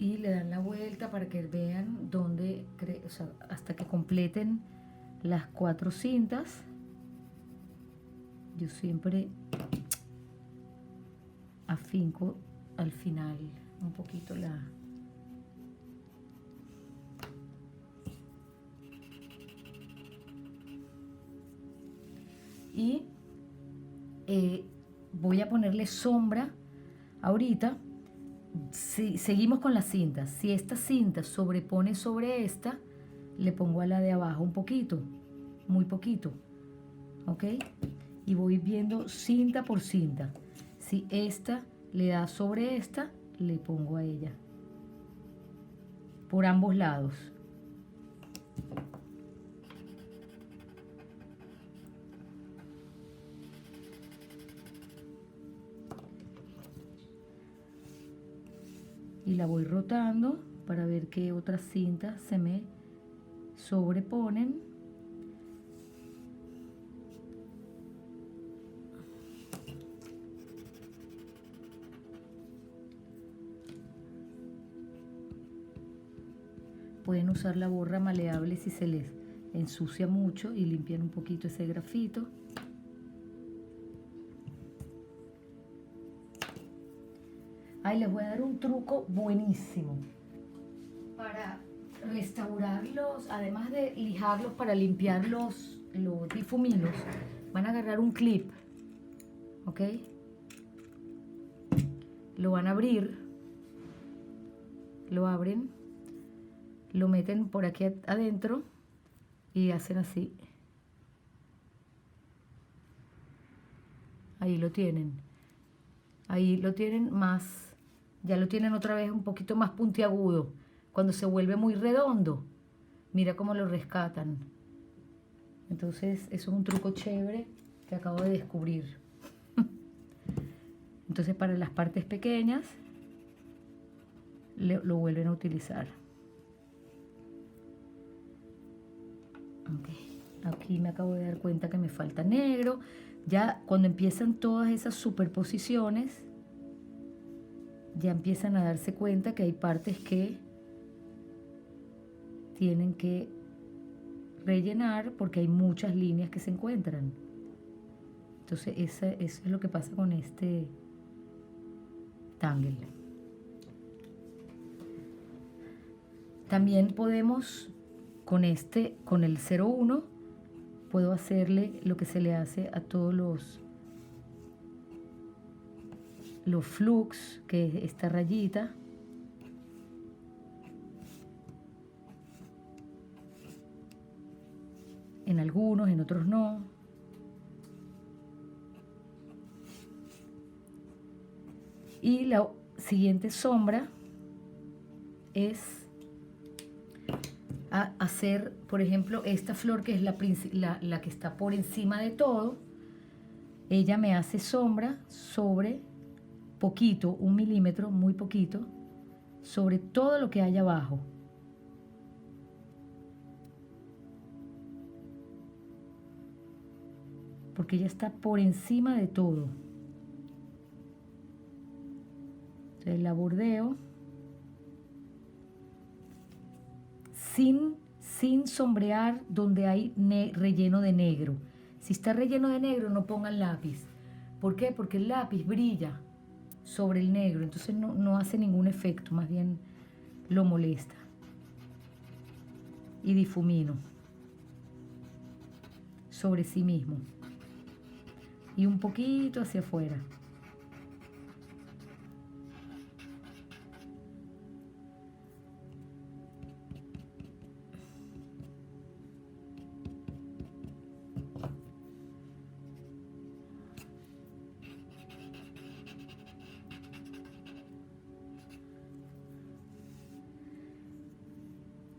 y le dan la vuelta para que vean dónde, o sea, hasta que completen las 4 cintas. Yo siempre afinco al final un poquito la... Y voy a ponerle sombra ahorita. Si seguimos con las cintas, si esta cinta sobrepone sobre esta, le pongo a la de abajo un poquito, muy poquito, ¿ok? Y voy viendo cinta por cinta. Si esta le da sobre esta, le pongo a ella por ambos lados. Y la voy rotando para ver qué otras cintas se me sobreponen. Pueden usar la borra maleable si se les ensucia mucho y limpian un poquito ese grafito. Ahí les voy a dar un truco buenísimo para restaurarlos, además de lijarlos para limpiar los difuminos. Van a agarrar un clip, ¿ok? Lo van a abrir, lo abren, lo meten por aquí adentro y hacen así. Ahí lo tienen. Ahí lo tienen más... Ya lo tienen otra vez un poquito más puntiagudo. Cuando se vuelve muy redondo, mira cómo lo rescatan. Entonces, eso es un truco chévere que acabo de descubrir. Entonces, para las partes pequeñas, lo vuelven a utilizar. Okay. Aquí me acabo de dar cuenta que me falta negro. Ya cuando empiezan todas esas superposiciones, ya empiezan a darse cuenta que hay partes que tienen que rellenar porque hay muchas líneas que se encuentran. Entonces eso es lo que pasa con este tangle. También podemos con el 01, puedo hacerle lo que se le hace a todos los flux, que es esta rayita. En algunos, en otros no. Y la siguiente sombra es hacer, por ejemplo, esta flor que es la que está por encima de todo. Ella me hace sombra sobre poquito, 1 milímetro, muy poquito, sobre todo lo que hay abajo. Porque ella está por encima de todo. Entonces la bordeo sin sombrear donde hay relleno de negro. Si está relleno de negro, no pongan lápiz. ¿Por qué? Porque el lápiz brilla sobre el negro, entonces no hace ningún efecto, más bien lo molesta. Y difumino sobre sí mismo y un poquito hacia afuera.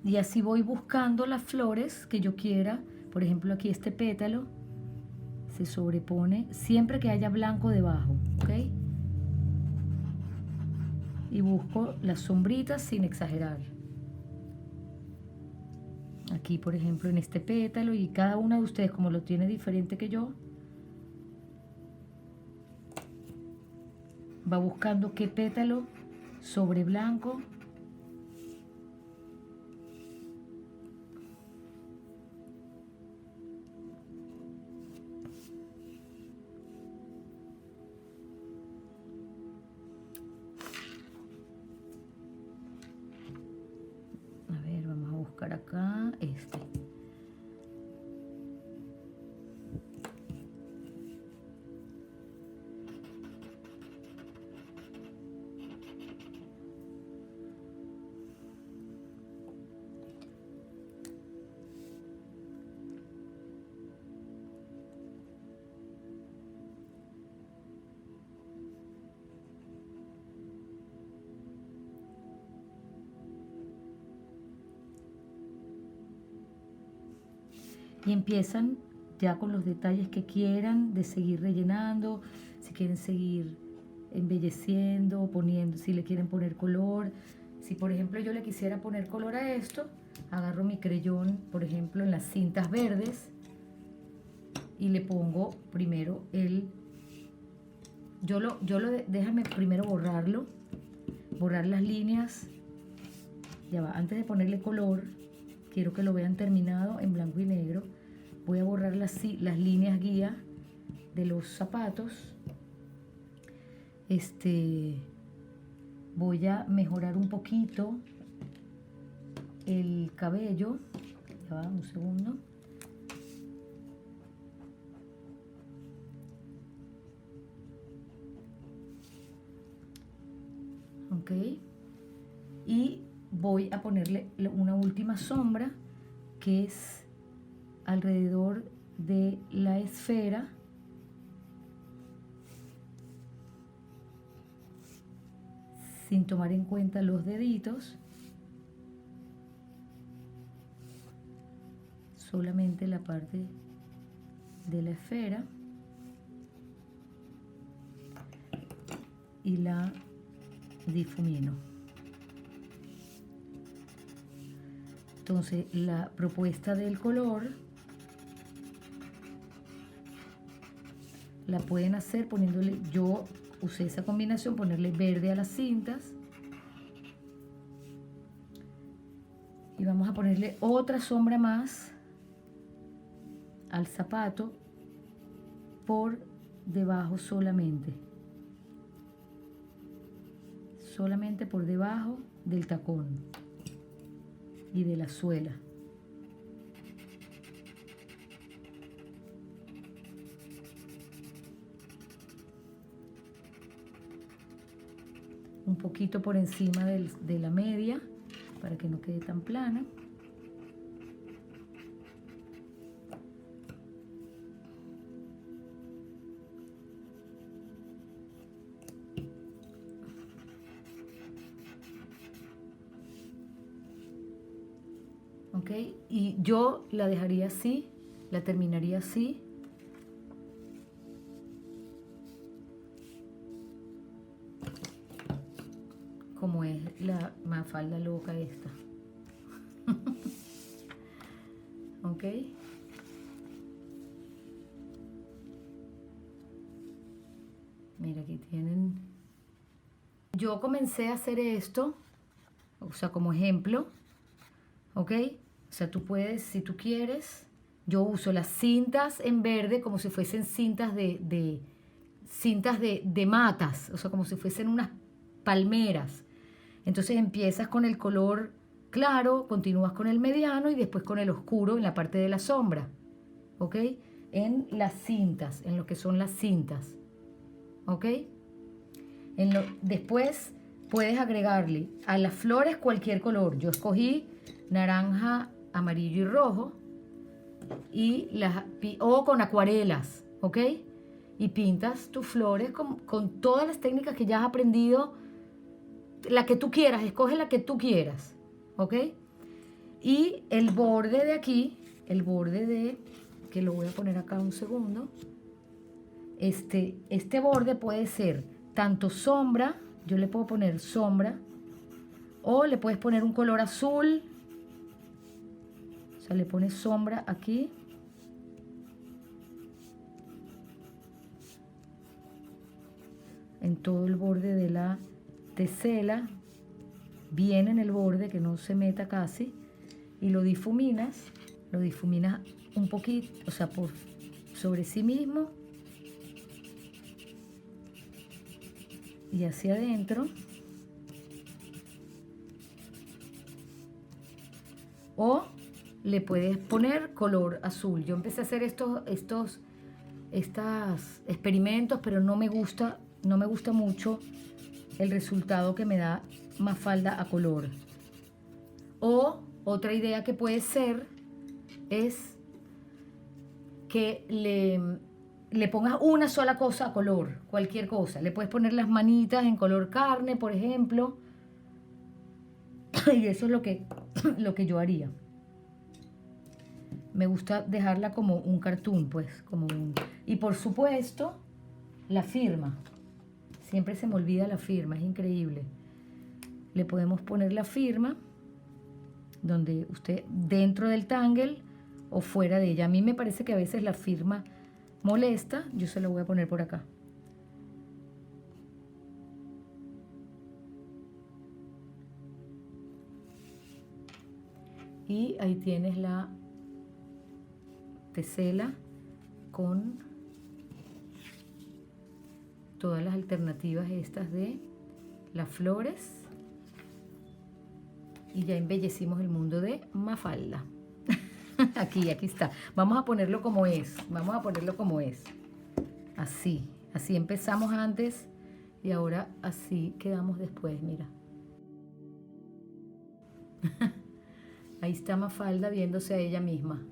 Y así voy buscando las flores que yo quiera. Por ejemplo, aquí este pétalo se sobrepone siempre que haya blanco debajo, ¿ok? Y busco las sombritas sin exagerar. Aquí, por ejemplo, en este pétalo, y cada una de ustedes, como lo tiene diferente que yo, va buscando qué pétalo sobre blanco acá este. Y empiezan ya con los detalles que quieran de seguir rellenando, si quieren seguir embelleciendo, poniendo, si le quieren poner color. Si por ejemplo yo le quisiera poner color a esto, agarro mi creyón, por ejemplo en las cintas verdes, y le pongo primero déjame primero borrar las líneas. Ya va, antes de ponerle color, quiero que lo vean terminado en blanco y negro. Voy a borrar las líneas guía de los zapatos. Voy a mejorar un poquito el cabello. Ya va, un segundo. Ok. Y voy a ponerle una última sombra que es alrededor de la esfera. Sin tomar en cuenta los deditos. Solamente la parte de la esfera. Y la difumino. Entonces la propuesta del color la pueden hacer poniéndole, yo usé esa combinación, ponerle verde a las cintas. Y vamos a ponerle otra sombra más al zapato por debajo solamente. Solamente por debajo del tacón y de la suela. Un poquito por encima de la media para que no quede tan plana. ¿Ok? Y yo la dejaría así, la terminaría así. Como es la Mafalda loca esta. ¿Ok? Mira, aquí tienen. Yo comencé a hacer esto, o sea, como ejemplo. ¿Ok? O sea, tú puedes, si tú quieres, yo uso las cintas en verde como si fuesen cintas cintas de matas, o sea, como si fuesen unas palmeras. Entonces empiezas con el color claro, continúas con el mediano y después con el oscuro en la parte de la sombra. ¿Ok? En las cintas, en lo que son las cintas. ¿Ok? Después puedes agregarle a las flores cualquier color. Yo escogí naranja, amarillo y rojo, o con acuarelas, ¿ok? Y pintas tus flores con todas las técnicas que ya has aprendido, la que tú quieras, escoge la que tú quieras, ¿ok? Y el borde de aquí, que lo voy a poner acá un segundo, este borde puede ser tanto sombra, yo le puedo poner sombra, o le puedes poner un color azul. O sea, le pones sombra aquí. En todo el borde de la tesela. Bien en el borde, que no se meta casi. Y lo difuminas. Lo difuminas un poquito, o sea, sobre sí mismo. Y hacia adentro. O le puedes poner color azul. Yo empecé a hacer estos experimentos, pero no me gusta mucho el resultado que me da Mafalda a color. O otra idea que puede ser es que le pongas una sola cosa a color, cualquier cosa. Le puedes poner las manitas en color carne, por ejemplo. Y eso es lo que yo haría. Me gusta dejarla como un cartoon, pues, y por supuesto, la firma. Siempre se me olvida la firma, es increíble. Le podemos poner la firma donde usted, dentro del tangle o fuera de ella. A mí me parece que a veces la firma molesta. Yo se la voy a poner por acá. Y ahí tienes la tesela con todas las alternativas estas de las flores. Y ya embellecimos el mundo de Mafalda. Aquí está. Vamos a ponerlo como es. Vamos a ponerlo como es. Así. Así empezamos antes y ahora así quedamos después, mira. Ahí está Mafalda viéndose a ella misma.